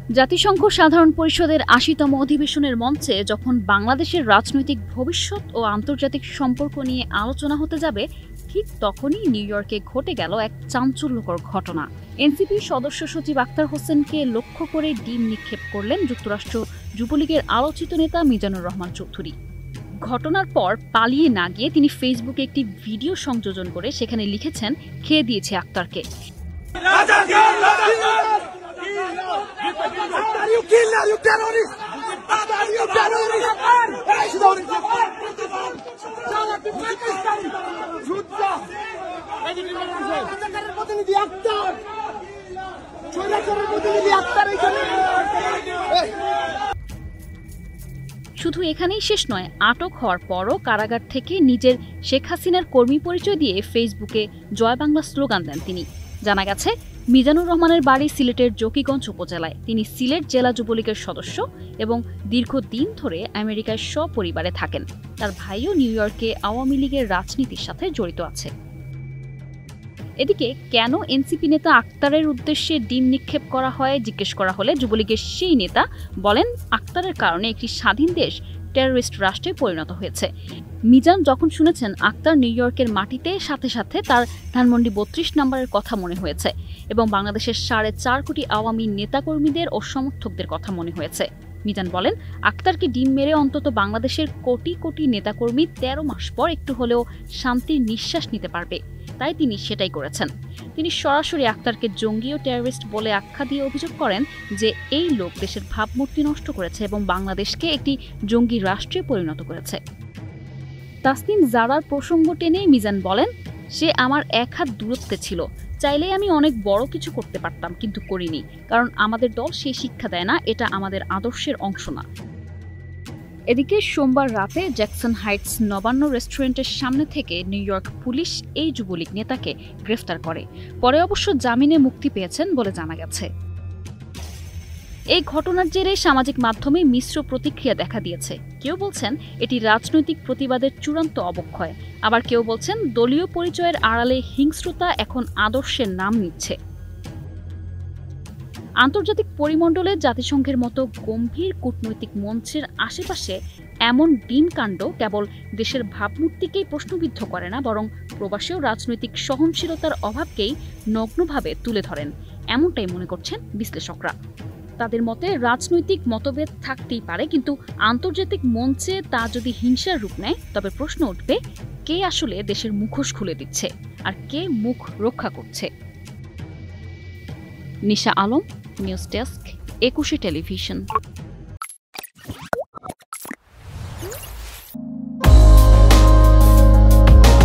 জাতিসংঘ সাধারণ পরিষদের ৮০তম অধিবেশনের মঞ্চে যখন বাংলাদেশের রাজনৈতিক ভবিষ্যৎ ও আন্তর্জাতিক সম্পর্ক নিয়ে আলোচনা হতে যাবে, ঠিক তখনই নিউ ইয়র্কে ঘটে গেল এক চাঞ্চল্যকর ঘটনা। এনসিপির সদস্য সচিব আক্তার হোসেনকে লক্ষ্য করে ডিম নিক্ষেপ করলেন যুক্তরাষ্ট্র যুবলীগের আলোচিত নেতা মিজানুর রহমান চৌধুরী। ঘটনার পর পালিয়ে না গিয়ে তিনি ফেসবুকে একটি ভিডিও সংযোজন করে সেখানে লিখেছেন, খেয়ে দিয়েছে আক্তারকে। শুধু এখানেই শেষ নয়, আটক হওয়ার পরও কারাগার থেকে নিজের শেখ হাসিনার কর্মী পরিচয় দিয়ে ফেসবুকে জয় বাংলা স্লোগান দেন তিনি। জানা গেছে, মিজানুর রহমানের বাড়ি সিলেটের জকিগঞ্জ উপজেলায়। তিনি সিলেট জেলা যুবলীগের সদস্য এবং দীর্ঘদিন ধরে আমেরিকায় সপরিবারে থাকেন। তার ভাইও নিউ ইয়র্কে আওয়ামী লীগের রাজনীতির সাথে জড়িত আছে। এদিকে কেন এনসিপি নেতা আক্তারের উদ্দেশ্যে ডিম নিক্ষেপ করা হয় জিজ্ঞেস করা হলে যুবলীগের সেই নেতা বলেন, আক্তারের কারণে একটি স্বাধীন দেশ টেররিস্ট রাষ্ট্রে পরিণত হয়েছে। মিজান যখন শুনেছেন আক্তার নিউ ইয়র্কের মাটিতে, সাথে সাথে তার ধানমন্ডি ৩২ নম্বরের কথা মনে হয়েছে এবং বাংলাদেশের ৪.৫ কোটি আওয়ামী নেতাকর্মীদের ও সমর্থকদের কথা মনে হয়েছে। মিজান বলেন, আক্তারকে ডিম মেরে অন্তত বাংলাদেশের কোটি কোটি নেতাকর্মী ১৩ মাস পর একটু হলেও শান্তির নিঃশ্বাস নিতে পারবে, তাই তিনি সেটাই করেছেন। তিনি সরাসরি আক্তারকে জঙ্গি ও টেররিস্ট বলে আখ্যা দিয়ে অভিযোগ করেন যে এই লোক দেশের ভাবমূর্তি নষ্ট করেছে এবং বাংলাদেশকে একটি জঙ্গি রাষ্ট্রে পরিণত করেছে। তাসনিম জারার প্রসঙ্গ টেনে মিজান বলেন, সে আমার এক হাত দূরত্বে ছিল, চাইলে আমি অনেক বড় কিছু করতে পারতাম, কিন্তু করিনি, কারণ আমাদের দল সে শিক্ষা দেয় না, এটা আমাদের আদর্শের অংশ না। এদিকে সোমবার রাতে জ্যাকসন হাইটস নবান্ন রেস্টুরেন্টের সামনে থেকে নিউ ইয়র্ক পুলিশ এই যুবলীগ নেতাকে গ্রেফতার করে। পরে অবশ্য জামিনে মুক্তি পেয়েছেন বলে জানা গেছে। এই ঘটনার জেরে সামাজিক মাধ্যমে মিশ্র প্রতিক্রিয়া দেখা দিয়েছে। কেউ বলছেন এটি রাজনৈতিক প্রতিবাদের চূড়ান্ত অবক্ষয়, আবার কেউ বলছেন দলীয় পরিচয়ের আড়ালে হিংস্রতা এখন আদর্শের নাম নিচ্ছে। আন্তর্জাতিক পরিমণ্ডলে জাতিসংঘের মতো গম্ভীর কূটনৈতিক মঞ্চের আশেপাশে এমন ডিমকাণ্ড কেবল দেশের ভাবমূর্তিকেই প্রশ্নবিদ্ধ করে না, বরং প্রবাসেও রাজনৈতিক সহনশীলতার অভাবকেই নগ্নভাবে তুলে ধরেন, এমনটাই মনে করছেন বিশ্লেষকরা। তাদের মতে রাজনৈতিক মতভেদ থাকতেই পারে, কিন্তু আন্তর্জাতিক মঞ্চে তা যদি হিংসার রূপ নেয়, তবে প্রশ্ন উঠবে, কে আসলে দেশের মুখোশ খুলে দিচ্ছে আর কে মুখ রক্ষা করছে। নিশা আলম, নিউজ ডেস্ক, ২১ টেলিভিশন।